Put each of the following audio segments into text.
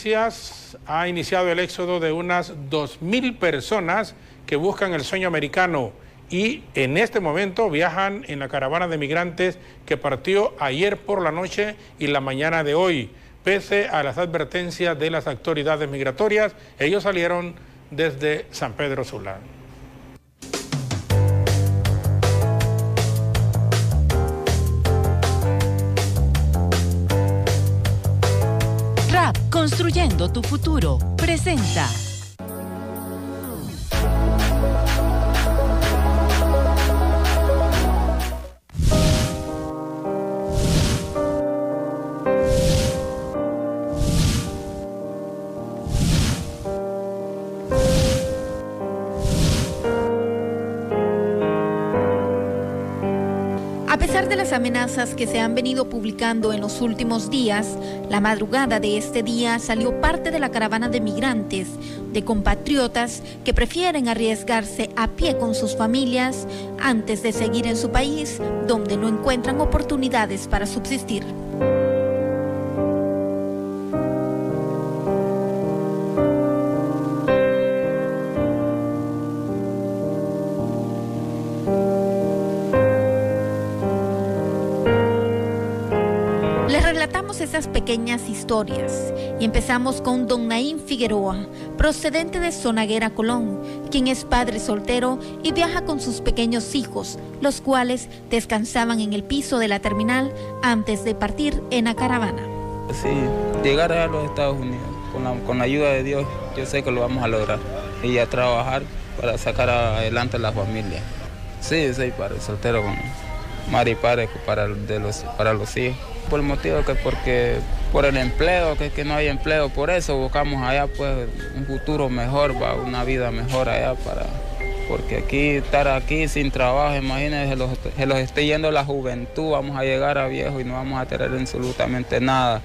noticias, ha iniciado el éxodo de unas 2.000 personas que buscan el sueño americano y en este momento viajan en la caravana de migrantes que partió ayer por la noche y la mañana de hoy. Pese a las advertencias de las autoridades migratorias, ellos salieron desde San Pedro Sula. RAP, construyendo tu futuro, presenta. A pesar de las amenazas que se han venido publicando en los últimos días, la madrugada de este día salió parte de la caravana de migrantes, de compatriotas que prefieren arriesgarse a pie con sus familias antes de seguir en su país, donde no encuentran oportunidades para subsistir. Relatamos esas pequeñas historias y empezamos con don Naín Figueroa, procedente de Sonaguera, Colón, quien es padre soltero y viaja con sus pequeños hijos, los cuales descansaban en el piso de la terminal antes de partir en la caravana. Sí, llegar a los Estados Unidos, con la ayuda de Dios, yo sé que lo vamos a lograr y a trabajar para sacar adelante a la familia. Sí, soy padre soltero con madre y padre para los hijos. Por el motivo que por el empleo, que no hay empleo, por eso buscamos allá pues un futuro mejor, una vida mejor allá porque estar aquí sin trabajo, imagínense, se los esté yendo la juventud, vamos a llegar a viejo y no vamos a tener absolutamente nada.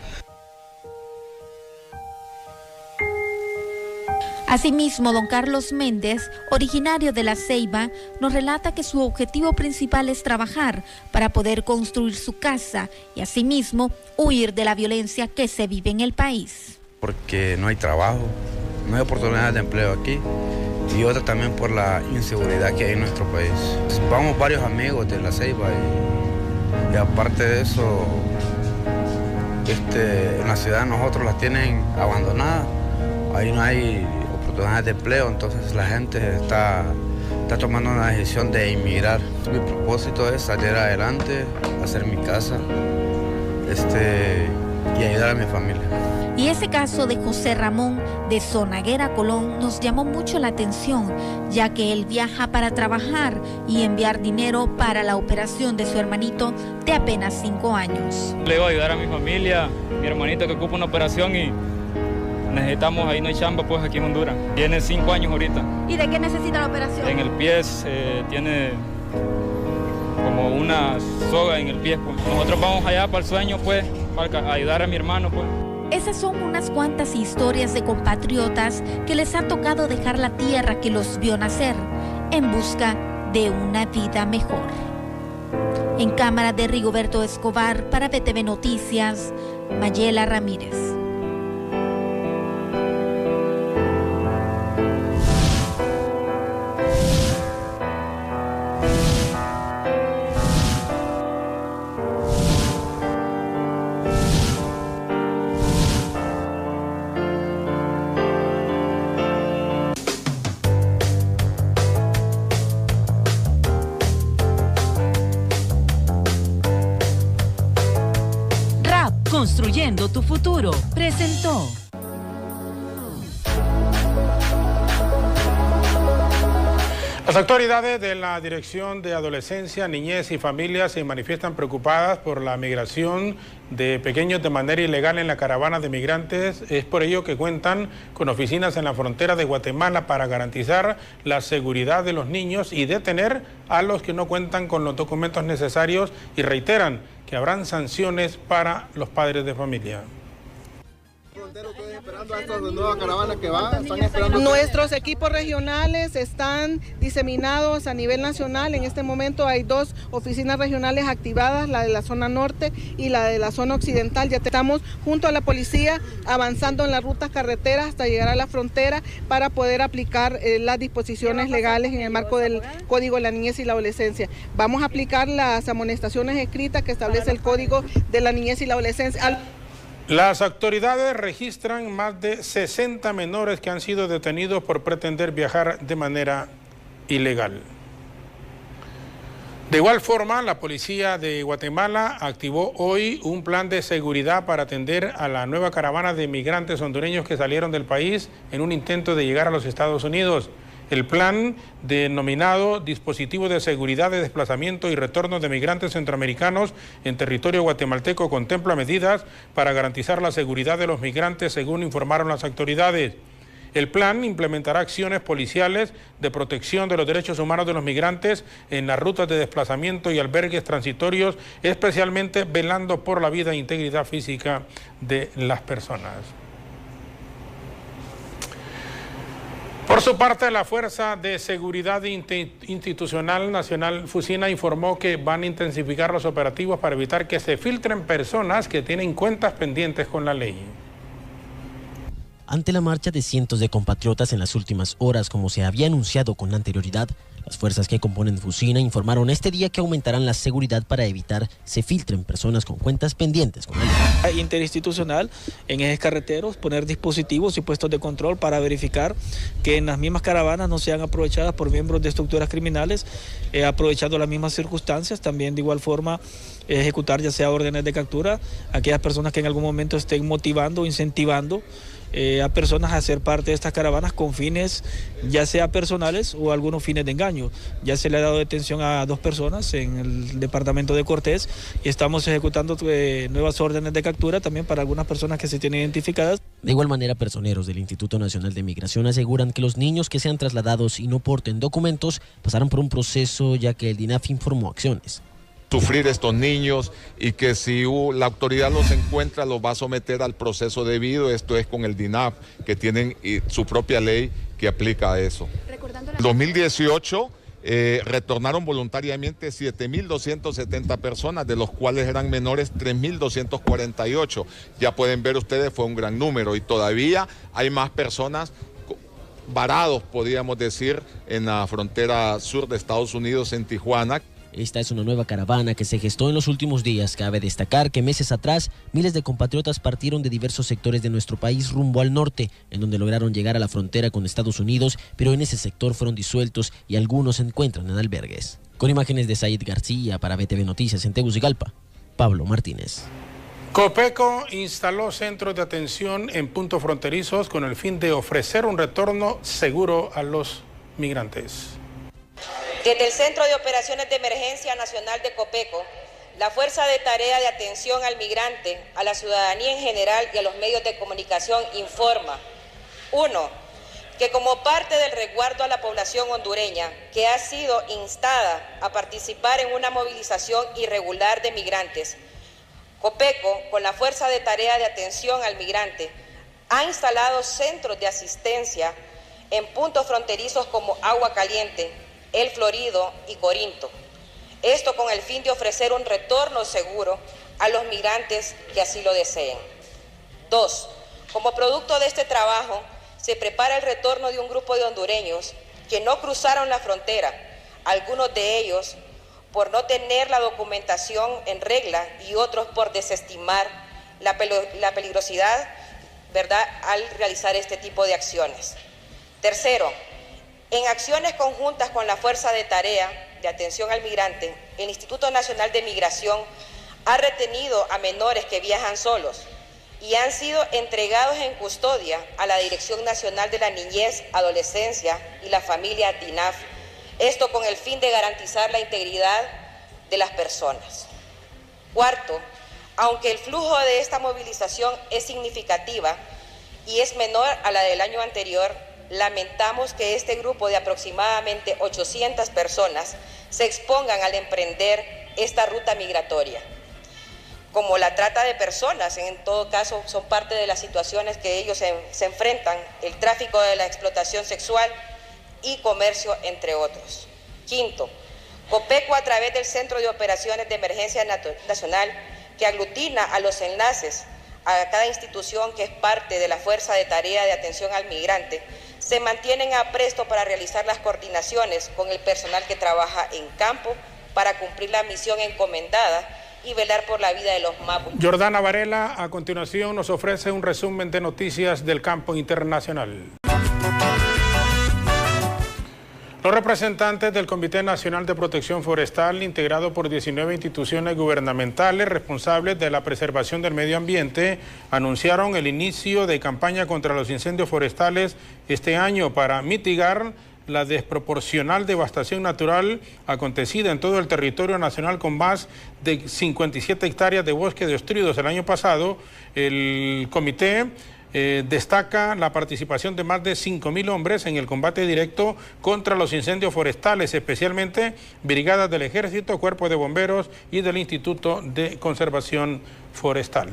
Asimismo, don Carlos Méndez, originario de La Ceiba, nos relata que su objetivo principal es trabajar para poder construir su casa y asimismo huir de la violencia que se vive en el país. Porque no hay trabajo, no hay oportunidades de empleo aquí y otra también por la inseguridad que hay en nuestro país. Vamos varios amigos de La Ceiba y aparte de eso, en la ciudad nosotros las tienen abandonadas, ahí no hay oportunidades de empleo, entonces la gente está tomando una decisión de emigrar. Mi propósito es salir adelante, hacer mi casa y ayudar a mi familia. Y ese caso de José Ramón de Sonaguera, Colón, nos llamó mucho la atención, ya que él viaja para trabajar y enviar dinero para la operación de su hermanito de apenas 5 años. Le voy a ayudar a mi familia, mi hermanito que ocupa una operación y necesitamos, ahí no hay chamba pues aquí en Honduras. Tiene 5 años ahorita. ¿Y de qué necesita la operación? En el pie tiene como una soga en el pie pues. Nosotros vamos allá para el sueño pues, para ayudar a mi hermano pues. Esas son unas cuantas historias de compatriotas que les ha tocado dejar la tierra que los vio nacer en busca de una vida mejor. En cámara de Rigoberto Escobar para BTV Noticias, Mayela Ramírez. Construyendo tu futuro, presentó. Las autoridades de la Dirección de Adolescencia, Niñez y Familia se manifiestan preocupadas por la migración de pequeños de manera ilegal en la caravana de migrantes. Es por ello que cuentan con oficinas en la frontera de Guatemala para garantizar la seguridad de los niños y detener a los que no cuentan con los documentos necesarios y reiteran que habrán sanciones para los padres de familia. frontera ustedes esperando a esta nueva caravana que va? ¿Están esperando? Nuestros equipos regionales están diseminados a nivel nacional. En este momento hay 2 oficinas regionales activadas, la de la zona norte y la de la zona occidental. Ya estamos junto a la policía avanzando en las rutas carreteras hasta llegar a la frontera para poder aplicar las disposiciones legales en el marco del Código de la Niñez y la Adolescencia. Vamos a aplicar las amonestaciones escritas que establece el Código de la Niñez y la Adolescencia. Las autoridades registran más de 60 menores que han sido detenidos por pretender viajar de manera ilegal. De igual forma, la policía de Guatemala activó hoy un plan de seguridad para atender a la nueva caravana de migrantes hondureños que salieron del país en un intento de llegar a los Estados Unidos. El plan, denominado Dispositivo de Seguridad de Desplazamiento y Retorno de Migrantes Centroamericanos en territorio guatemalteco, contempla medidas para garantizar la seguridad de los migrantes, según informaron las autoridades. El plan implementará acciones policiales de protección de los derechos humanos de los migrantes en las rutas de desplazamiento y albergues transitorios, especialmente velando por la vida e integridad física de las personas. Por su parte, la Fuerza de Seguridad Institucional Nacional Fusina informó que van a intensificar los operativos para evitar que se filtren personas que tienen cuentas pendientes con la ley. Ante la marcha de cientos de compatriotas en las últimas horas, como se había anunciado con anterioridad, las fuerzas que componen Fusina informaron este día que aumentarán la seguridad para evitar se filtren personas con cuentas pendientes con la ley. Interinstitucional en ejes carreteros, poner dispositivos y puestos de control para verificar que en las mismas caravanas no sean aprovechadas por miembros de estructuras criminales, aprovechando las mismas circunstancias. También de igual forma ejecutar ya sea órdenes de captura a aquellas personas que en algún momento estén motivando o incentivando a personas a ser parte de estas caravanas con fines ya sea personales o algunos fines de engaño. Ya se le ha dado detención a 2 personas en el departamento de Cortés y estamos ejecutando nuevas órdenes de captura también para algunas personas que se tienen identificadas. De igual manera, personeros del Instituto Nacional de Migración aseguran que los niños que sean trasladados y no porten documentos pasarán por un proceso, ya que el DINAF informó acciones. Sufrir estos niños y que si la autoridad los encuentra los va a someter al proceso debido. Esto es con el DINAF, que tienen su propia ley que aplica a eso. En 2018 retornaron voluntariamente 7.270 personas, de los cuales eran menores 3.248. Ya pueden ver ustedes, fue un gran número y todavía hay más personas varados, podríamos decir, en la frontera sur de Estados Unidos, en Tijuana. Esta es una nueva caravana que se gestó en los últimos días. Cabe destacar que meses atrás, miles de compatriotas partieron de diversos sectores de nuestro país rumbo al norte, en donde lograron llegar a la frontera con Estados Unidos, pero en ese sector fueron disueltos y algunos se encuentran en albergues. Con imágenes de Said García para BTV Noticias en Tegucigalpa, Pablo Martínez. Copeco instaló centros de atención en puntos fronterizos con el fin de ofrecer un retorno seguro a los migrantes. Desde el Centro de Operaciones de Emergencia Nacional de Copeco, la Fuerza de Tarea de Atención al Migrante, a la ciudadanía en general y a los medios de comunicación informa: 1. Que como parte del resguardo a la población hondureña, que ha sido instada a participar en una movilización irregular de migrantes, Copeco, con la Fuerza de Tarea de Atención al Migrante, ha instalado centros de asistencia en puntos fronterizos como Agua Caliente, El Florido y Corinto. Esto con el fin de ofrecer un retorno seguro a los migrantes que así lo deseen. 2. Como producto de este trabajo, se prepara el retorno de un grupo de hondureños que no cruzaron la frontera, algunos de ellos por no tener la documentación en regla y otros por desestimar la peligrosidad, ¿verdad?, al realizar este tipo de acciones. 3. En acciones conjuntas con la Fuerza de Tarea de Atención al Migrante, el Instituto Nacional de Migración ha retenido a menores que viajan solos y han sido entregados en custodia a la Dirección Nacional de la Niñez, Adolescencia y la Familia DINAF, esto con el fin de garantizar la integridad de las personas. 4. Aunque el flujo de esta movilización es significativa y es menor a la del año anterior, lamentamos que este grupo de aproximadamente 800 personas se expongan al emprender esta ruta migratoria. como la trata de personas, en todo caso son parte de las situaciones que ellos se enfrentan, el tráfico de la explotación sexual y comercio, entre otros. Quinto, Copeco, a través del Centro de Operaciones de Emergencia Nacional, que aglutina a los enlaces a cada institución que es parte de la Fuerza de Tarea de Atención al Migrante, se mantienen a presto para realizar las coordinaciones con el personal que trabaja en campo para cumplir la misión encomendada y velar por la vida de los mapos. Jordana Varela, a continuación, nos ofrece un resumen de noticias del campo internacional. Los representantes del Comité Nacional de Protección Forestal, integrado por 19 instituciones gubernamentales responsables de la preservación del medio ambiente, anunciaron el inicio de campaña contra los incendios forestales este año para mitigar la desproporcional devastación natural acontecida en todo el territorio nacional, con más de 57 hectáreas de bosque destruidos el año pasado. El comité destaca la participación de más de 5.000 hombres en el combate directo contra los incendios forestales, especialmente brigadas del Ejército, Cuerpo de Bomberos y del Instituto de Conservación Forestal.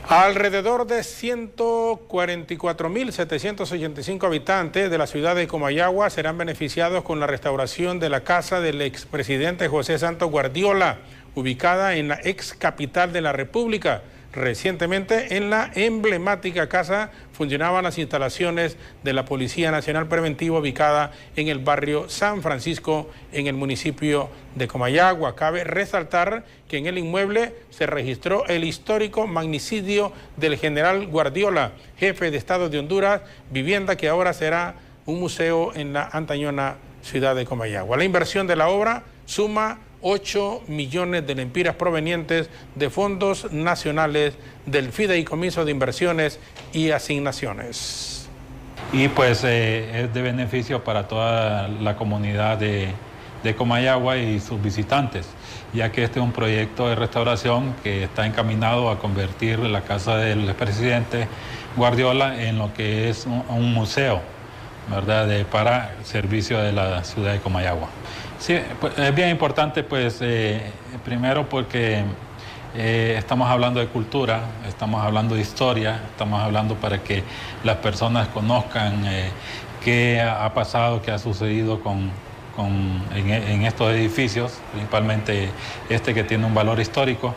Alrededor de 144.785 habitantes de la ciudad de Comayagua serán beneficiados con la restauración de la casa del expresidente José Santos Guardiola, ubicada en la ex capital de la República. Recientemente, en la emblemática casa funcionaban las instalaciones de la Policía Nacional Preventiva, ubicada en el barrio San Francisco, en el municipio de Comayagua. Cabe resaltar que en el inmueble se registró el histórico magnicidio del general Guardiola, jefe de Estado de Honduras, vivienda que ahora será un museo en la antañona ciudad de Comayagua. La inversión de la obra suma 8 millones de lempiras provenientes de fondos nacionales del Fideicomiso de Inversiones y Asignaciones. Y pues es de beneficio para toda la comunidad de Comayagua y sus visitantes, ya que este es un proyecto de restauración que está encaminado a convertir la casa del expresidente Guardiola en lo que es un museo, ¿verdad?, para servicio de la ciudad de Comayagua. Sí, pues, es bien importante, pues, primero porque estamos hablando de cultura, estamos hablando de historia, estamos hablando para que las personas conozcan qué ha pasado, qué ha sucedido en estos edificios, principalmente este que tiene un valor histórico.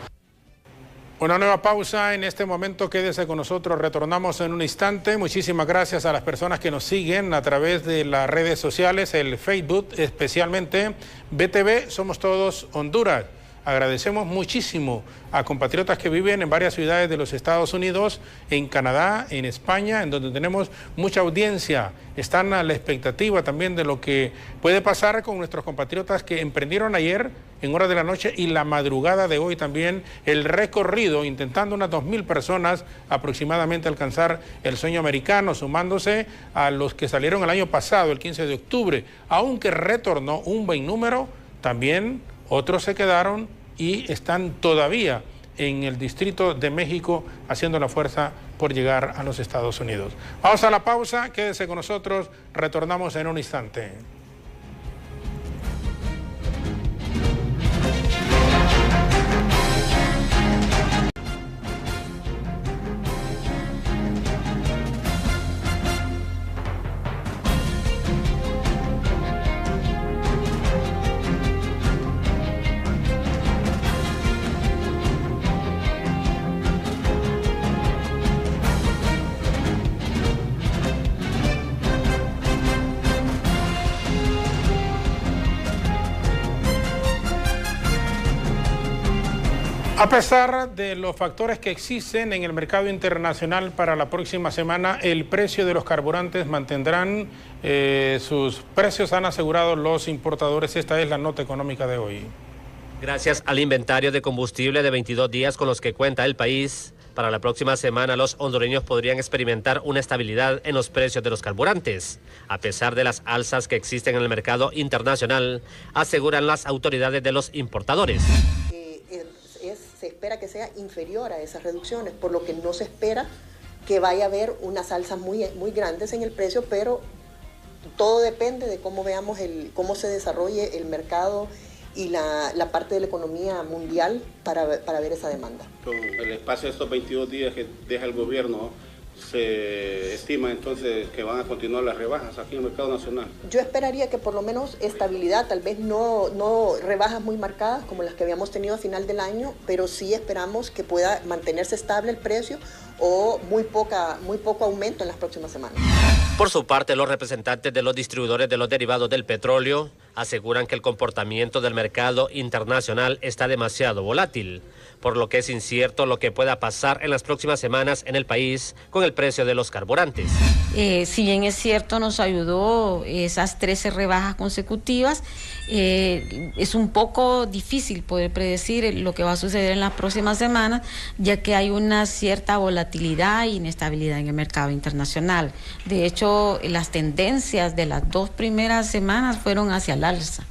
Una nueva pausa en este momento, quédese con nosotros, retornamos en un instante. Muchísimas gracias a las personas que nos siguen a través de las redes sociales, el Facebook, especialmente BTV Somos Todos Honduras. Agradecemos muchísimo a compatriotas que viven en varias ciudades de los Estados Unidos, en Canadá, en España, en donde tenemos mucha audiencia. Están a la expectativa también de lo que puede pasar con nuestros compatriotas que emprendieron ayer en horas de la noche y la madrugada de hoy también el recorrido, intentando unas 2.000 personas aproximadamente alcanzar el sueño americano, sumándose a los que salieron el año pasado, el 15 de octubre, aunque retornó un buen número, también otros se quedaron y están todavía en el Distrito de México haciendo la fuerza por llegar a los Estados Unidos. Vamos a la pausa, quédese con nosotros, retornamos en un instante. A pesar de los factores que existen en el mercado internacional para la próxima semana, el precio de los carburantes mantendrán sus precios, han asegurado los importadores. Esta es la nota económica de hoy. Gracias al inventario de combustible de 22 días con los que cuenta el país, para la próxima semana los hondureños podrían experimentar una estabilidad en los precios de los carburantes, a pesar de las alzas que existen en el mercado internacional, aseguran las autoridades de los importadores. Se espera que sea inferior a esas reducciones, por lo que no se espera que vaya a haber unas alzas muy grandes en el precio, pero todo depende de cómo veamos cómo se desarrolle el mercado y la parte de la economía mundial para ver esa demanda. Con el espacio de estos 22 días que deja el gobierno, se estima entonces que van a continuar las rebajas aquí en el mercado nacional. Yo esperaría que por lo menos estabilidad, tal vez no rebajas muy marcadas como las que habíamos tenido a final del año, pero sí esperamos que pueda mantenerse estable el precio o muy poco aumento en las próximas semanas. Por su parte, los representantes de los distribuidores de los derivados del petróleo aseguran que el comportamiento del mercado internacional está demasiado volátil, por lo que es incierto lo que pueda pasar en las próximas semanas en el país con el precio de los carburantes. Si bien es cierto, nos ayudó esas 13 rebajas consecutivas, es un poco difícil poder predecir lo que va a suceder en las próximas semanas, ya que hay una cierta volatilidad e inestabilidad en el mercado internacional. De hecho, las tendencias de las 2 primeras semanas fueron hacia el alza.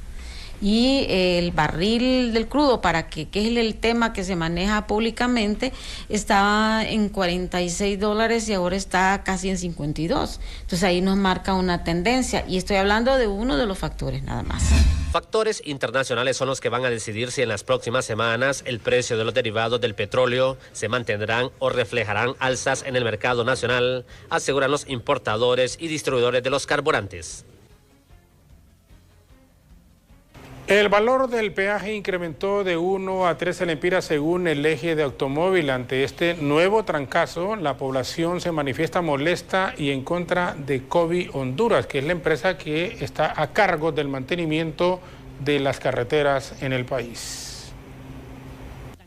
Y el barril del crudo, que es el tema que se maneja públicamente, estaba en $46 y ahora está casi en 52. Entonces ahí nos marca una tendencia, y estoy hablando de uno de los factores nada más. Factores internacionales son los que van a decidir si en las próximas semanas el precio de los derivados del petróleo se mantendrán o reflejarán alzas en el mercado nacional, aseguran los importadores y distribuidores de los carburantes. El valor del peaje incrementó de 1 a 13 lempiras según el eje de automóvil. Ante este nuevo trancazo, la población se manifiesta molesta y en contra de Covi Honduras, que es la empresa que está a cargo del mantenimiento de las carreteras en el país.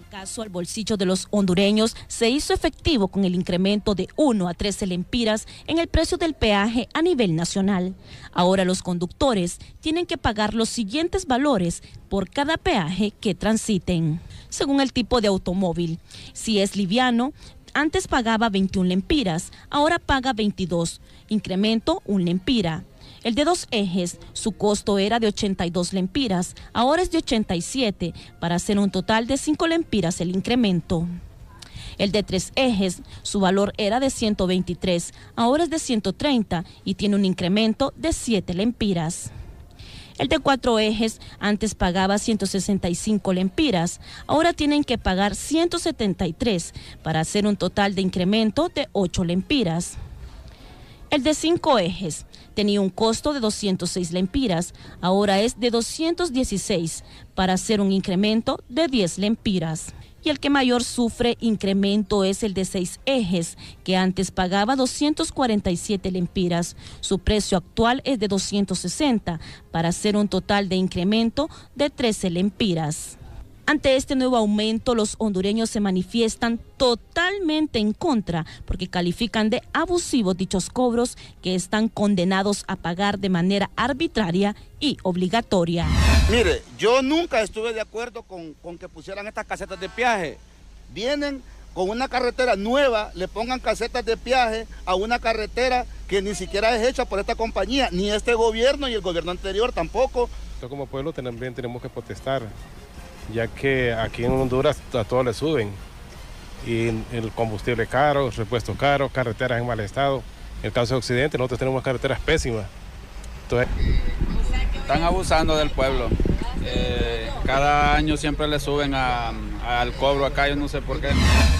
Caso al bolsillo de los hondureños se hizo efectivo con el incremento de 1 a 13 lempiras en el precio del peaje a nivel nacional. Ahora los conductores tienen que pagar los siguientes valores por cada peaje que transiten, según el tipo de automóvil. Si es liviano, antes pagaba 21 lempiras, ahora paga 22, incremento 1 lempira. El de 2 ejes, su costo era de 82 lempiras, ahora es de 87, para hacer un total de 5 lempiras el incremento. El de 3 ejes, su valor era de 123, ahora es de 130 y tiene un incremento de 7 lempiras. El de 4 ejes, antes pagaba 165 lempiras, ahora tienen que pagar 173, para hacer un total de incremento de 8 lempiras. El de 5 ejes tenía un costo de 206 lempiras, ahora es de 216, para hacer un incremento de 10 lempiras. Y el que mayor sufre incremento es el de 6 ejes, que antes pagaba 247 lempiras. Su precio actual es de 260, para hacer un total de incremento de 13 lempiras. Ante este nuevo aumento, los hondureños se manifiestan totalmente en contra porque califican de abusivos dichos cobros que están condenados a pagar de manera arbitraria y obligatoria. Mire, yo nunca estuve de acuerdo con que pusieran estas casetas de peaje. Vienen con una carretera nueva, le pongan casetas de peaje a una carretera que ni siquiera es hecha por esta compañía, ni este gobierno y el gobierno anterior tampoco. Como pueblo también tenemos que protestar, ya que aquí en Honduras a todos le suben, y el combustible caro, el repuesto caro, carreteras en mal estado. En el caso de Occidente, nosotros tenemos carreteras pésimas. Entonces, están abusando del pueblo. Cada año siempre le suben al cobro acá, yo no sé por qué.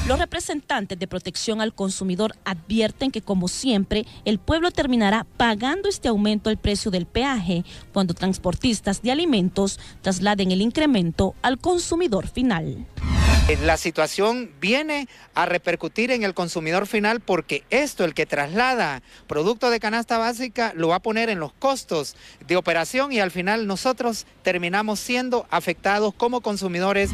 Los representantes de protección al consumidor advierten que, como siempre, el pueblo terminará pagando este aumento al precio del peaje cuando transportistas de alimentos trasladen el incremento al consumidor final. La situación viene a repercutir en el consumidor final porque esto, el que traslada producto de canasta básica, lo va a poner en los costos de operación y al final nosotros terminamos siendo afectados como consumidores.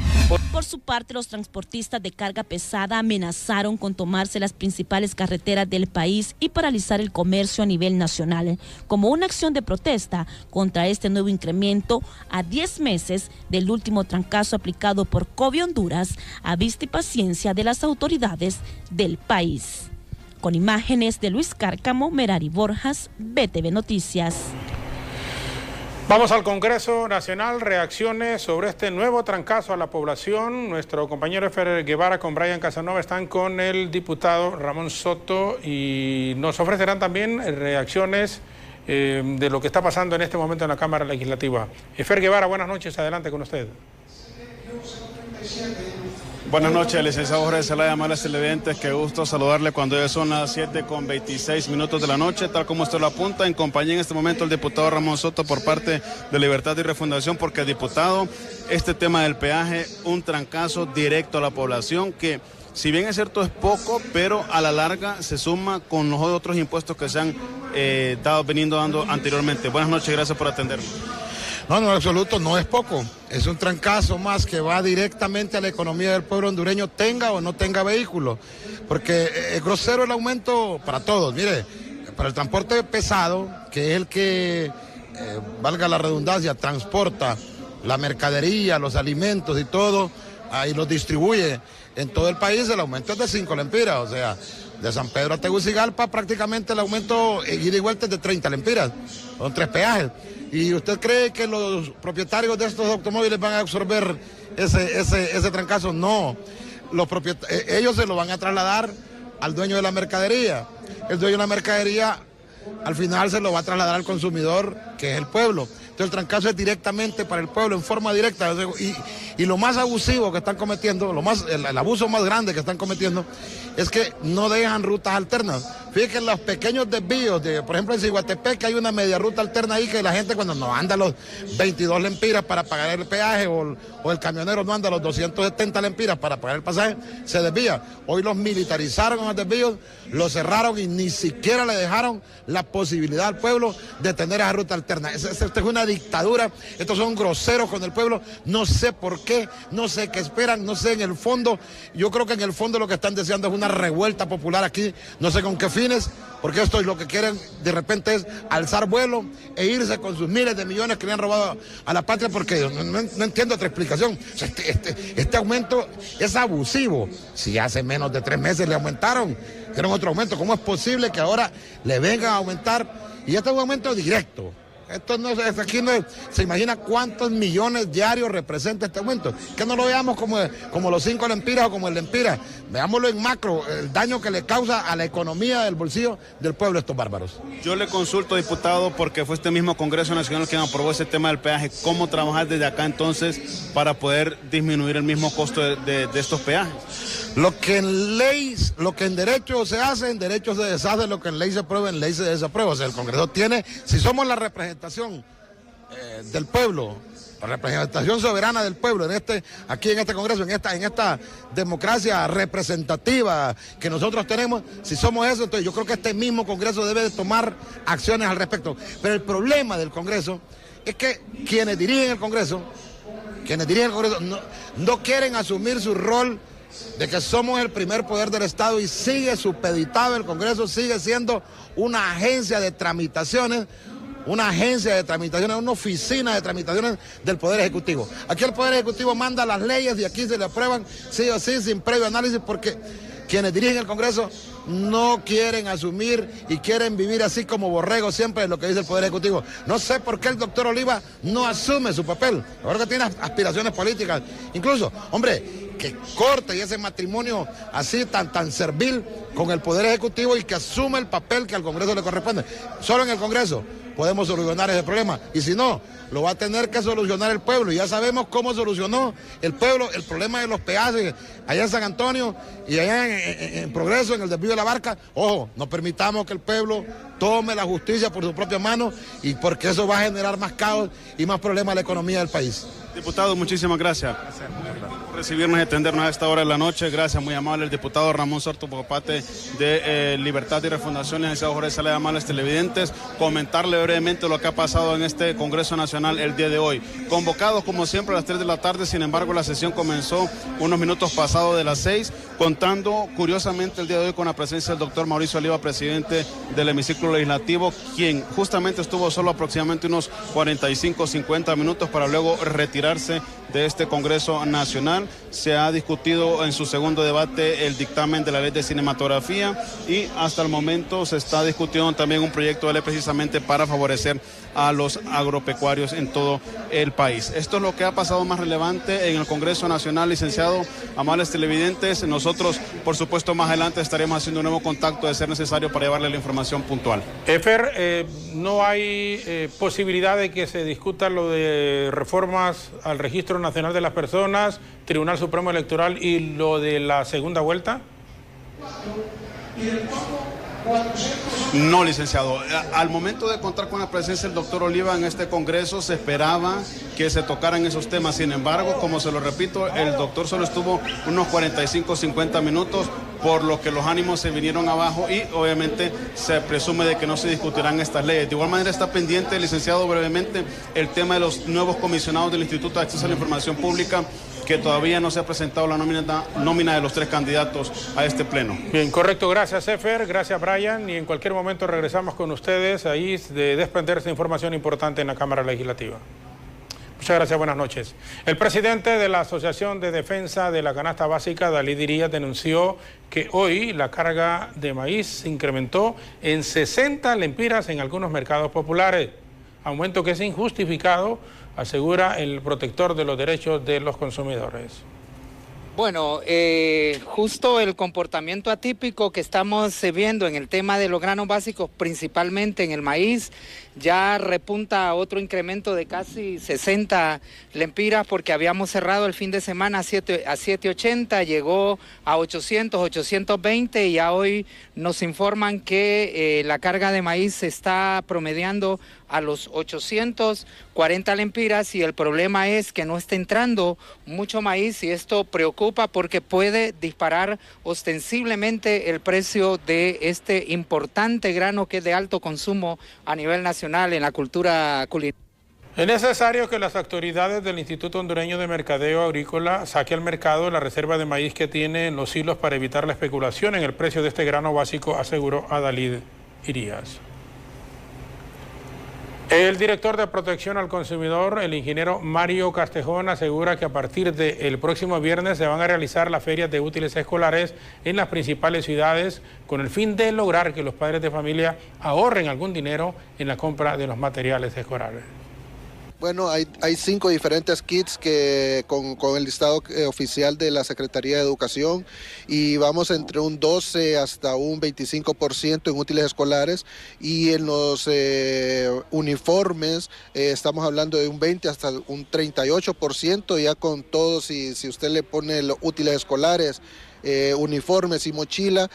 Por su parte, los transportistas de carga pesada amenazaron con tomarse las principales carreteras del país y paralizar el comercio a nivel nacional, como una acción de protesta contra este nuevo incremento a 10 meses del último trancazo aplicado por Covi Honduras, a vista y paciencia de las autoridades del país. Con imágenes de Luis Cárcamo, Merari Borjas, BTV Noticias. Vamos al Congreso Nacional, reacciones sobre este nuevo trancazo a la población. Nuestro compañero Efer Guevara con Brian Casanova están con el diputado Ramón Soto y nos ofrecerán también reacciones de lo que está pasando en este momento en la Cámara Legislativa. Efer Guevara, buenas noches, adelante con usted. Buenas noches, licenciado Jorge Zelaya, amables televidentes, qué gusto saludarle cuando ya son las 7:26 de la noche, tal como usted lo apunta, en compañía en este momento el diputado Ramón Soto por parte de Libertad y Refundación, porque diputado, este tema del peaje, un trancazo directo a la población que, si bien es cierto, es poco, pero a la larga se suma con los otros impuestos que se han venido dando anteriormente. Buenas noches, gracias por atendernos. No, en absoluto, no es poco. Es un trancazo más que va directamente a la economía del pueblo hondureño, tenga o no tenga vehículo. Porque es grosero el aumento para todos. Mire, para el transporte pesado, que es el que, valga la redundancia, transporta la mercadería, los alimentos y todo, ahí los distribuye en todo el país, el aumento es de 5 lempiras. O sea, de San Pedro a Tegucigalpa prácticamente el aumento ida y vuelta es de 30 lempiras. Son 3 peajes. ¿Y usted cree que los propietarios de estos automóviles van a absorber ese trancazo? No. Ellos se lo van a trasladar al dueño de la mercadería. El dueño de la mercadería al final se lo va a trasladar al consumidor, que es el pueblo. Entonces el trancazo es directamente para el pueblo, en forma directa. Y lo más abusivo que están cometiendo, el abuso más grande que están cometiendo, es que no dejan rutas alternas. Fíjense los pequeños desvíos, por ejemplo en Ciguatepec hay una media ruta alterna ahí que la gente cuando no anda los 22 lempiras para pagar el peaje o el camionero no anda los 270 lempiras para pagar el pasaje, se desvía. Hoy los militarizaron con los desvíos, los cerraron y ni siquiera le dejaron la posibilidad al pueblo de tener esa ruta alterna. Esta es una dictadura, estos son groseros con el pueblo, no sé por qué, no sé qué esperan, no sé en el fondo, yo creo que en el fondo lo que están deseando es una revuelta popular aquí, no sé con qué fines, porque esto es lo que quieren de repente es alzar vuelo e irse con sus miles de millones que le han robado a la patria, porque no entiendo otra explicación. O sea, este aumento es abusivo. Si hace menos de 3 meses le aumentaron, era otro aumento, ¿cómo es posible que ahora le vengan a aumentar? Y este es un aumento directo. Esto no es, aquí no es, se imagina cuántos millones diarios representa este aumento. Que no lo veamos como los 5 lempiras o como el lempira, veámoslo en macro, el daño que le causa a la economía del bolsillo del pueblo estos bárbaros. Yo le consulto, diputado, porque fue este mismo Congreso Nacional quien aprobó ese tema del peaje, ¿cómo trabajar desde acá entonces para poder disminuir el mismo costo de estos peajes? Lo que en derecho se hace, en derecho se deshace, lo que en ley se aprueba, en ley se desaprueba. O sea, el Congreso tiene, si somos la representación del pueblo, la representación soberana del pueblo, aquí en este Congreso, en esta democracia representativa que nosotros tenemos, si somos eso, entonces yo creo que este mismo Congreso debe de tomar acciones al respecto. Pero el problema del Congreso es que quienes dirigen el Congreso no quieren asumir su rol de que somos el primer poder del Estado y sigue supeditado el Congreso, sigue siendo una agencia de tramitaciones, una oficina de tramitaciones del Poder Ejecutivo. Aquí el Poder Ejecutivo manda las leyes y aquí se le aprueban sí o sí, sin previo análisis, porque quienes dirigen el Congreso no quieren asumir y quieren vivir así como borregos siempre de lo que dice el Poder Ejecutivo. No sé por qué el doctor Oliva no asume su papel. Ahora que tiene aspiraciones políticas. Incluso, hombre, que corte y ese matrimonio así tan servil con el Poder Ejecutivo y que asume el papel que al Congreso le corresponde. Solo en el Congreso podemos solucionar ese problema. Y si no, lo va a tener que solucionar el pueblo. Y ya sabemos cómo solucionó el pueblo el problema de los peajes allá en San Antonio y allá en Progreso, en el desvío de la Barca. Ojo, no permitamos que el pueblo tome la justicia por su propia mano, y porque eso va a generar más caos y más problemas a la economía del país. Diputado, muchísimas gracias por recibirnos y atendernos a esta hora de la noche. Gracias, muy amable el diputado Ramón Soto por parte de Libertad y Refundación, licenciado Jorge Zelaya, amables televidentes. Comentarle brevemente lo que ha pasado en este Congreso Nacional el día de hoy. Convocados como siempre a las 3 de la tarde, sin embargo la sesión comenzó unos minutos pasados de las 6, contando curiosamente el día de hoy con la presencia del doctor Mauricio Oliva, presidente del hemiciclo legislativo, quien justamente estuvo solo aproximadamente unos 45-50 minutos para luego retirar retirarse de este Congreso Nacional. Se ha discutido en su segundo debate el dictamen de la ley de cinematografía y hasta el momento se está discutiendo también un proyecto de ley precisamente para favorecer a los agropecuarios en todo el país. Esto es lo que ha pasado más relevante en el Congreso Nacional, licenciado. Amables televidentes, nosotros por supuesto más adelante estaremos haciendo un nuevo contacto de ser necesario para llevarle la información puntual. Efer, ¿no hay posibilidad de que se discuta lo de reformas al Registro Nacional de las Personas, Tribunal Supremo Electoral y lo de la segunda vuelta? No, licenciado. Al momento de contar con la presencia del doctor Oliva en este Congreso, se esperaba que se tocaran esos temas. Sin embargo, como se lo repito, el doctor solo estuvo unos 45-50 minutos, por lo que los ánimos se vinieron abajo y obviamente se presume de que no se discutirán estas leyes. De igual manera está pendiente, licenciado, brevemente, el tema de los nuevos comisionados del Instituto de Acceso a la Información Pública, que todavía no se ha presentado la nómina de los 3 candidatos a este pleno. Bien, correcto. Gracias, Efer. Gracias, Brian. Y en cualquier momento regresamos con ustedes ahí de desprenderse información importante en la Cámara Legislativa. Muchas gracias, buenas noches. El presidente de la Asociación de Defensa de la Canasta Básica, Dalid Irías, denunció que hoy la carga de maíz se incrementó en 60 lempiras en algunos mercados populares, aumento que es injustificado, asegura el protector de los derechos de los consumidores. Bueno, justo el comportamiento atípico que estamos viendo en el tema de los granos básicos, principalmente en el maíz, ya repunta a otro incremento de casi 60 lempiras, porque habíamos cerrado el fin de semana a 7.80, llegó a 800, 820 y ya hoy nos informan que la carga de maíz se está promediando a los 840 lempiras y el problema es que no está entrando mucho maíz y esto preocupa porque puede disparar ostensiblemente el precio de este importante grano que es de alto consumo a nivel nacional en la cultura culinaria. Es necesario que las autoridades del Instituto Hondureño de Mercadeo Agrícola saquen al mercado la reserva de maíz que tiene en los hilos para evitar la especulación en el precio de este grano básico, aseguró a Dalid Irías. El director de Protección al Consumidor, el ingeniero Mario Castejón, asegura que a partir del próximo viernes se van a realizar las ferias de útiles escolares en las principales ciudades con el fin de lograr que los padres de familia ahorren algún dinero en la compra de los materiales escolares. Bueno, hay 5 diferentes kits que con el listado oficial de la Secretaría de Educación y vamos entre un 12 hasta un 25% en útiles escolares y en los uniformes estamos hablando de un 20 hasta un 38% ya con todo, si usted le pone los útiles escolares, uniformes y mochila,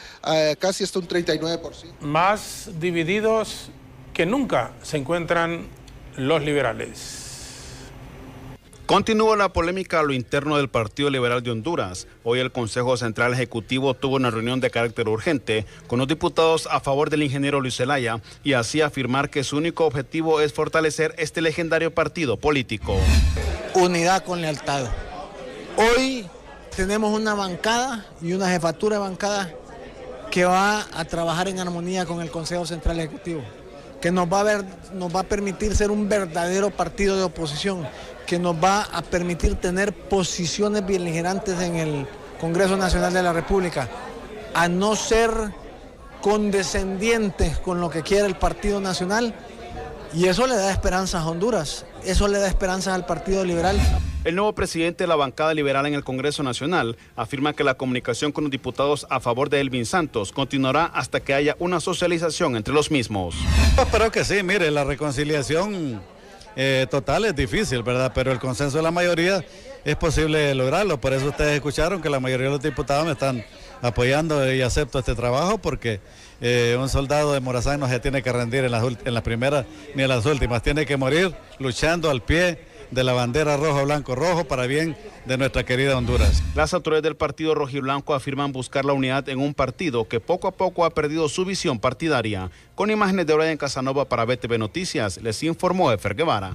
casi hasta un 39%. Más divididos que nunca se encuentran los liberales. Continúa la polémica a lo interno del Partido Liberal de Honduras. Hoy el Consejo Central Ejecutivo tuvo una reunión de carácter urgente con los diputados a favor del ingeniero Luis Zelaya y así afirmar que su único objetivo es fortalecer este legendario partido político. Unidad con lealtad. Hoy tenemos una bancada y una jefatura de bancada que va a trabajar en armonía con el Consejo Central Ejecutivo, que nos va a permitir ser un verdadero partido de oposición, que nos va a permitir tener posiciones beligerantes en el Congreso Nacional de la República, a no ser condescendientes con lo que quiere el Partido Nacional, y eso le da esperanzas a Honduras, eso le da esperanzas al Partido Liberal. El nuevo presidente de la bancada liberal en el Congreso Nacional afirma que la comunicación con los diputados a favor de Elvin Santos continuará hasta que haya una socialización entre los mismos. Espero que sí, mire, la reconciliación total es difícil, ¿verdad? Pero el consenso de la mayoría es posible lograrlo. Por eso ustedes escucharon que la mayoría de los diputados me están apoyando y acepto este trabajo porque un soldado de Morazán no se tiene que rendir en las primeras ni en las últimas. Tiene que morir luchando al pie de la bandera rojo, blanco, rojo para bien de nuestra querida Honduras. Las autoridades del partido rojiblanco afirman buscar la unidad en un partido que poco a poco ha perdido su visión partidaria. Con imágenes de Brian Casanova para BTV Noticias, les informó Efer Guevara.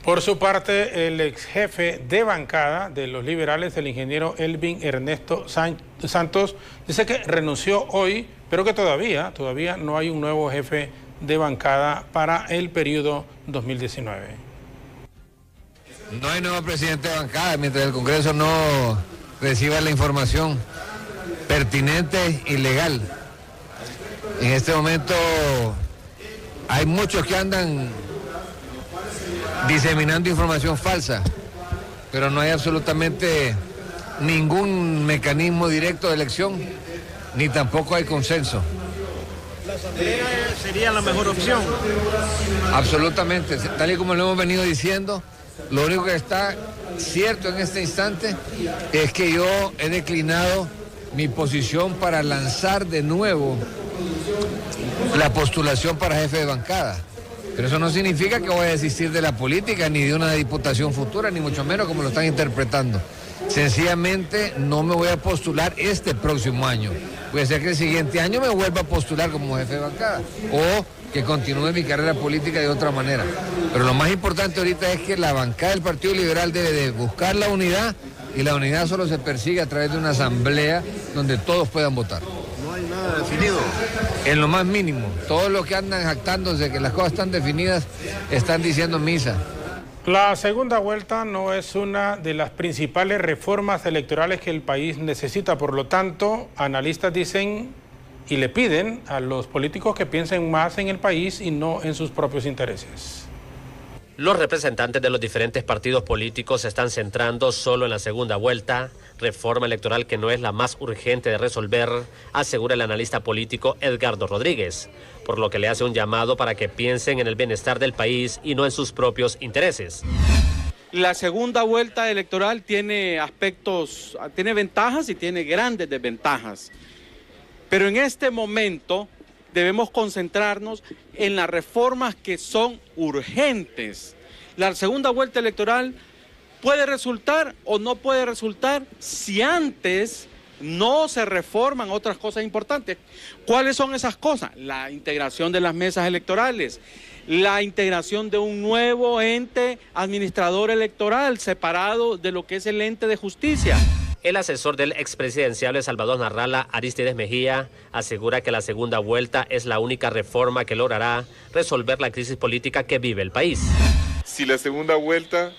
Por su parte, el ex jefe de bancada de los liberales, el ingeniero Elvin Ernesto Santos, dice que renunció hoy, pero que todavía no hay un nuevo jefe de bancada para el periodo 2019. No hay nuevo presidente de bancada mientras el Congreso no reciba la información pertinente y legal. En este momento hay muchos que andan diseminando información falsa, pero no hay absolutamente ningún mecanismo directo de elección, ni tampoco hay consenso. ¿La asamblea sería la mejor opción? Absolutamente, tal y como lo hemos venido diciendo, lo único que está cierto en este instante es que yo he declinado mi posición para lanzar de nuevo la postulación para jefe de bancada. Pero eso no significa que voy a desistir de la política, ni de una diputación futura, ni mucho menos como lo están interpretando. Sencillamente no me voy a postular este próximo año. Puede ser que el siguiente año me vuelva a postular como jefe de bancada o que continúe mi carrera política de otra manera. Pero lo más importante ahorita es que la bancada del Partido Liberal debe de buscar la unidad, y la unidad solo se persigue a través de una asamblea donde todos puedan votar. No hay nada definido. En lo más mínimo. Todos los que andan jactándose de que las cosas están definidas están diciendo misa. La segunda vuelta no es una de las principales reformas electorales que el país necesita. Por lo tanto, analistas dicen y le piden a los políticos que piensen más en el país y no en sus propios intereses. Los representantes de los diferentes partidos políticos se están centrando solo en la segunda vuelta, reforma electoral que no es la más urgente de resolver, asegura el analista político Edgardo Rodríguez, por lo que le hace un llamado para que piensen en el bienestar del país y no en sus propios intereses. La segunda vuelta electoral tiene aspectos, tiene ventajas y tiene grandes desventajas, pero en este momento debemos concentrarnos en las reformas que son urgentes. La segunda vuelta electoral puede resultar o no puede resultar si antes no se reforman otras cosas importantes. ¿Cuáles son esas cosas? La integración de las mesas electorales, la integración de un nuevo ente administrador electoral separado de lo que es el ente de justicia. El asesor del expresidenciable Salvador Narrala, Aristides Mejía, asegura que la segunda vuelta es la única reforma que logrará resolver la crisis política que vive el país. Si la segunda vuelta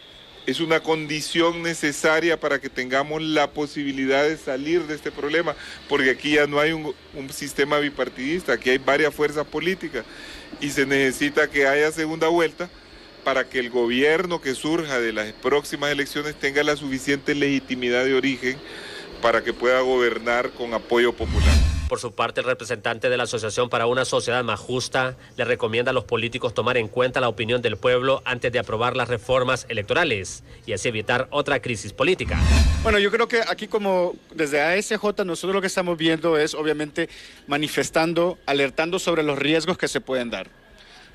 es una condición necesaria para que tengamos la posibilidad de salir de este problema, porque aquí ya no hay un sistema bipartidista, aquí hay varias fuerzas políticas y se necesita que haya segunda vuelta para que el gobierno que surja de las próximas elecciones tenga la suficiente legitimidad de origen para que pueda gobernar con apoyo popular. Por su parte, el representante de la Asociación para una Sociedad Más Justa le recomienda a los políticos tomar en cuenta la opinión del pueblo antes de aprobar las reformas electorales y así evitar otra crisis política. Bueno, yo creo que aquí como desde ASJ nosotros lo que estamos viendo es obviamente manifestando, alertando sobre los riesgos que se pueden dar.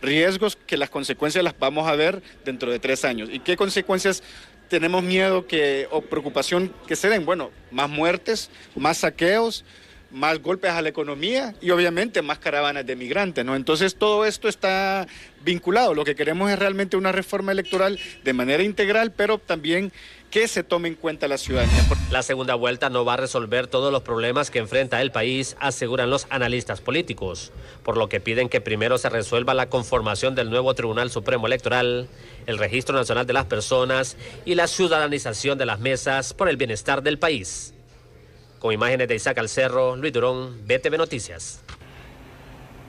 Riesgos que las consecuencias las vamos a ver dentro de 3 años. ¿Y qué consecuencias tenemos miedo o preocupación que se den? Bueno, más muertes, más saqueos, más golpes a la economía y obviamente más caravanas de migrantes, ¿no? Entonces todo esto está vinculado. Lo que queremos es realmente una reforma electoral de manera integral, pero también que se tome en cuenta la ciudadanía. La segunda vuelta no va a resolver todos los problemas que enfrenta el país, aseguran los analistas políticos, por lo que piden que primero se resuelva la conformación del nuevo Tribunal Supremo Electoral, el Registro Nacional de las Personas y la ciudadanización de las mesas por el bienestar del país. Con imágenes de Isaac Alcerro, Luis Durón, BTV Noticias.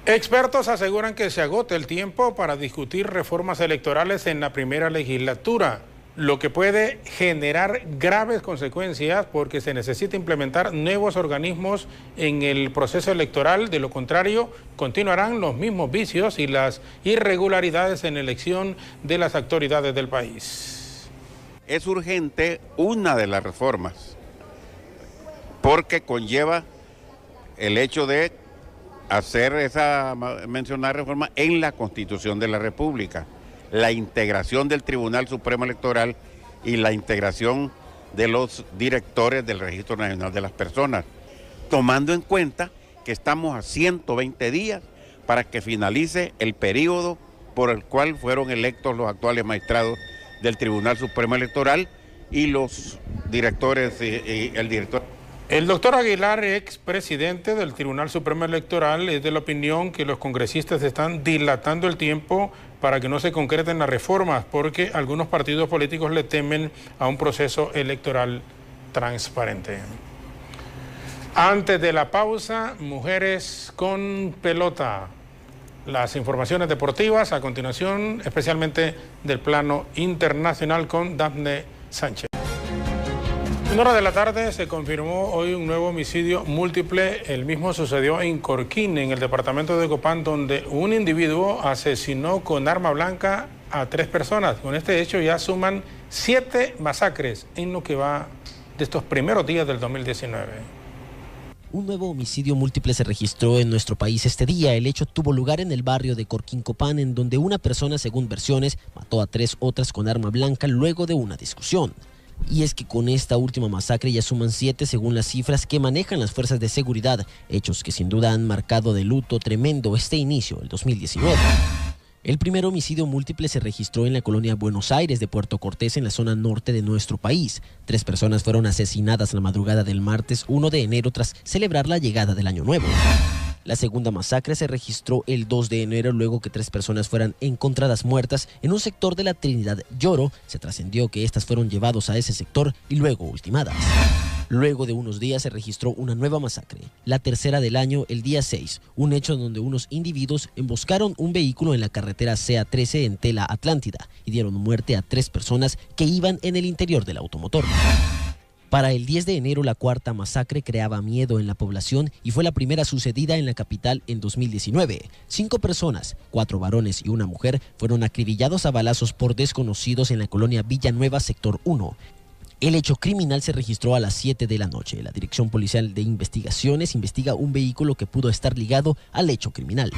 Expertos aseguran que se agota el tiempo para discutir reformas electorales en la primera legislatura, lo que puede generar graves consecuencias porque se necesita implementar nuevos organismos en el proceso electoral. De lo contrario, continuarán los mismos vicios y las irregularidades en elección de las autoridades del país. Es urgente una de las reformas, porque conlleva el hecho de hacer esa mencionada reforma en la Constitución de la República, la integración del Tribunal Supremo Electoral y la integración de los directores del Registro Nacional de las Personas, tomando en cuenta que estamos a 120 días para que finalice el periodo por el cual fueron electos los actuales magistrados del Tribunal Supremo Electoral y los directores y el director El doctor Aguilar, expresidente del Tribunal Supremo Electoral, es de la opinión que los congresistas están dilatando el tiempo para que no se concreten las reformas, porque algunos partidos políticos le temen a un proceso electoral transparente. Antes de la pausa, mujeres con pelota. Las informaciones deportivas a continuación, especialmente del plano internacional con Dafne Sánchez. En horas de la tarde se confirmó hoy un nuevo homicidio múltiple. El mismo sucedió en Corquín, en el departamento de Copán, donde un individuo asesinó con arma blanca a 3 personas. Con este hecho ya suman 7 masacres en lo que va de estos primeros días del 2019. Un nuevo homicidio múltiple se registró en nuestro país este día. El hecho tuvo lugar en el barrio de Corquín Copán, en donde una persona, según versiones, mató a 3 otras con arma blanca luego de una discusión. Y es que con esta última masacre ya suman 7 según las cifras que manejan las fuerzas de seguridad, hechos que sin duda han marcado de luto tremendo este inicio del 2019. El primer homicidio múltiple se registró en la colonia Buenos Aires de Puerto Cortés, en la zona norte de nuestro país. 3 personas fueron asesinadas la madrugada del martes 1 de enero tras celebrar la llegada del Año Nuevo. La segunda masacre se registró el 2 de enero luego que 3 personas fueran encontradas muertas en un sector de la Trinidad Lloro. Se trascendió que estas fueron llevados a ese sector y luego ultimadas. Luego de unos días se registró una nueva masacre, la tercera del año, el día 6, un hecho donde unos individuos emboscaron un vehículo en la carretera CA13 en Tela, Atlántida, y dieron muerte a 3 personas que iban en el interior del automotor. Para el 10 de enero, la cuarta masacre creaba miedo en la población y fue la primera sucedida en la capital en 2019. 5 personas, 4 varones y una mujer, fueron acribillados a balazos por desconocidos en la colonia Villanueva, sector 1. El hecho criminal se registró a las 7 de la noche. La Dirección Policial de Investigaciones investiga un vehículo que pudo estar ligado al hecho criminal.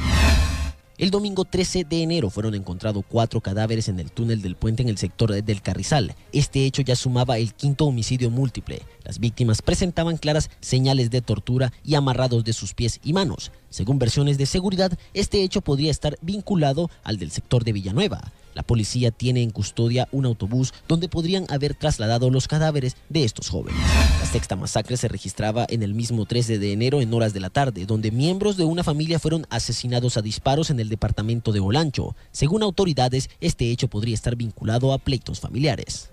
El domingo 13 de enero fueron encontrados 4 cadáveres en el túnel del puente en el sector del Carrizal. Este hecho ya sumaba el 5º homicidio múltiple. Las víctimas presentaban claras señales de tortura y amarrados de sus pies y manos. Según versiones de seguridad, este hecho podría estar vinculado al del sector de Villanueva. La policía tiene en custodia un autobús donde podrían haber trasladado los cadáveres de estos jóvenes. La sexta masacre se registraba en el mismo 13 de enero en horas de la tarde, donde miembros de una familia fueron asesinados a disparos en el departamento de Olancho. Según autoridades, este hecho podría estar vinculado a pleitos familiares.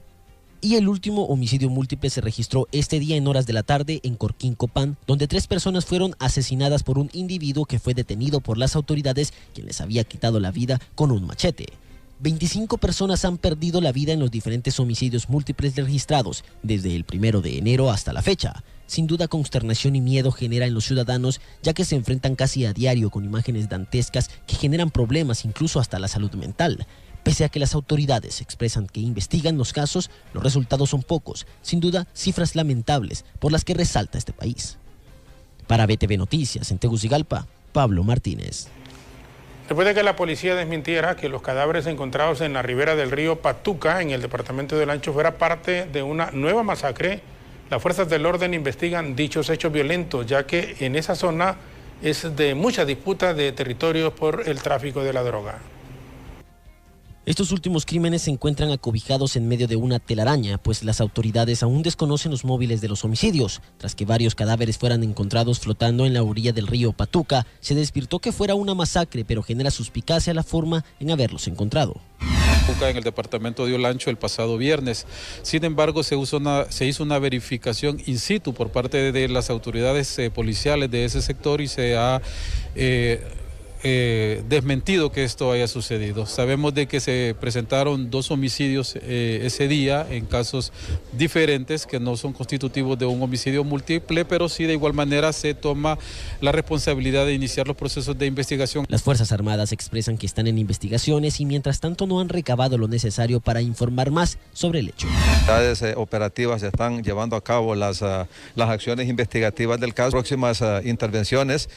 Y el último homicidio múltiple se registró este día en horas de la tarde en Corquín Copán, donde 3 personas fueron asesinadas por un individuo que fue detenido por las autoridades, quien les había quitado la vida con un machete. 25 personas han perdido la vida en los diferentes homicidios múltiples registrados desde el 1 de enero hasta la fecha. Sin duda, consternación y miedo genera en los ciudadanos, ya que se enfrentan casi a diario con imágenes dantescas que generan problemas incluso hasta la salud mental. Pese a que las autoridades expresan que investigan los casos, los resultados son pocos. Sin duda, cifras lamentables por las que resalta este país. Para BTV Noticias, en Tegucigalpa, Pablo Martínez. Después de que la policía desmintiera que los cadáveres encontrados en la ribera del río Patuca, en el departamento de Olancho, fuera parte de una nueva masacre, las fuerzas del orden investigan dichos hechos violentos, ya que en esa zona es de mucha disputa de territorios por el tráfico de la droga. Estos últimos crímenes se encuentran acobijados en medio de una telaraña, pues las autoridades aún desconocen los móviles de los homicidios. Tras que varios cadáveres fueran encontrados flotando en la orilla del río Patuca, se desvirtó que fuera una masacre, pero genera suspicacia la forma en haberlos encontrado. En el departamento de Olancho el pasado viernes. Sin embargo, se hizo una verificación in situ por parte de las autoridades policiales de ese sector y se ha desmentido que esto haya sucedido. Sabemos de que se presentaron 2 homicidios ese día en casos diferentes que no son constitutivos de un homicidio múltiple, pero sí de igual manera se toma la responsabilidad de iniciar los procesos de investigación. Las Fuerzas Armadas expresan que están en investigaciones y mientras tanto no han recabado lo necesario para informar más sobre el hecho. Las operativas se están llevando a cabo las acciones investigativas del caso. Próximas intervenciones,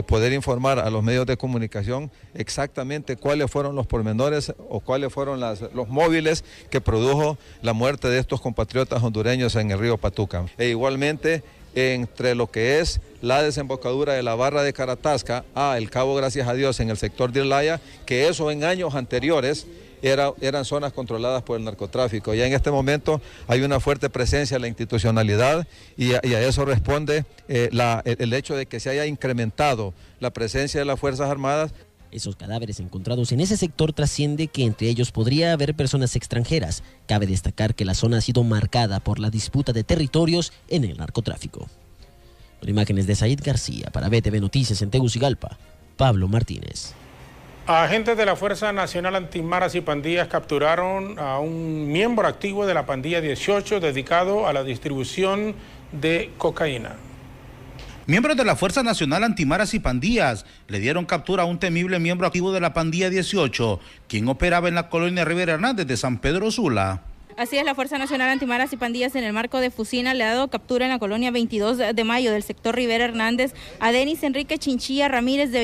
poder informar a los medios de comunicación exactamente cuáles fueron los pormenores o cuáles fueron los móviles que produjo la muerte de estos compatriotas hondureños en el río Patuca. E igualmente entre lo que es la desembocadura de la barra de Caratasca a el Cabo Gracias a Dios en el sector de Ilaya, que eso en años anteriores eran zonas controladas por el narcotráfico. Ya en este momento hay una fuerte presencia en la institucionalidad y a eso responde el hecho de que se haya incrementado la presencia de las Fuerzas Armadas. Esos cadáveres encontrados en ese sector trasciende que entre ellos podría haber personas extranjeras. Cabe destacar que la zona ha sido marcada por la disputa de territorios en el narcotráfico. Con imágenes de Said García para BTV Noticias en Tegucigalpa, Pablo Martínez. Agentes de la Fuerza Nacional Antimaras y Pandillas capturaron a un miembro activo de la pandilla 18 dedicado a la distribución de cocaína. Miembros de la Fuerza Nacional Antimaras y Pandillas le dieron captura a un temible miembro activo de la pandilla 18, quien operaba en la colonia Rivera Hernández de San Pedro Sula. Así es, la Fuerza Nacional Antimaras y Pandillas en el marco de Fusina le ha dado captura en la colonia 22 de Mayo del sector Rivera Hernández a Denis Enrique Chinchilla Ramírez de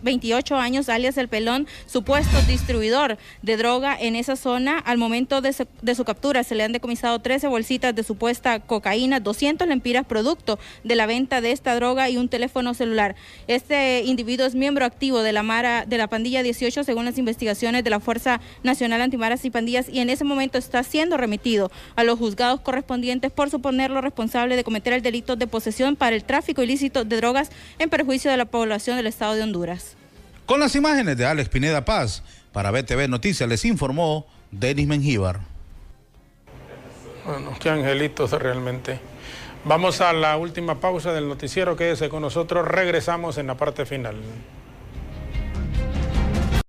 28 años, alias El Pelón, supuesto distribuidor de droga en esa zona. Al momento de su captura se le han decomisado 13 bolsitas de supuesta cocaína, 200 lempiras producto de la venta de esta droga y un teléfono celular. Este individuo es miembro activo de la pandilla 18 según las investigaciones de la Fuerza Nacional Antimaras y Pandillas y en ese momento está siendo remitido a los juzgados correspondientes por suponerlo responsable de cometer el delito de posesión para el tráfico ilícito de drogas en perjuicio de la población del estado de Honduras. Con las imágenes de Alex Pineda Paz, para BTV Noticias les informó Denis Mengíbar. Bueno, qué angelitos realmente. Vamos a la última pausa del noticiero, quédese con nosotros, regresamos en la parte final.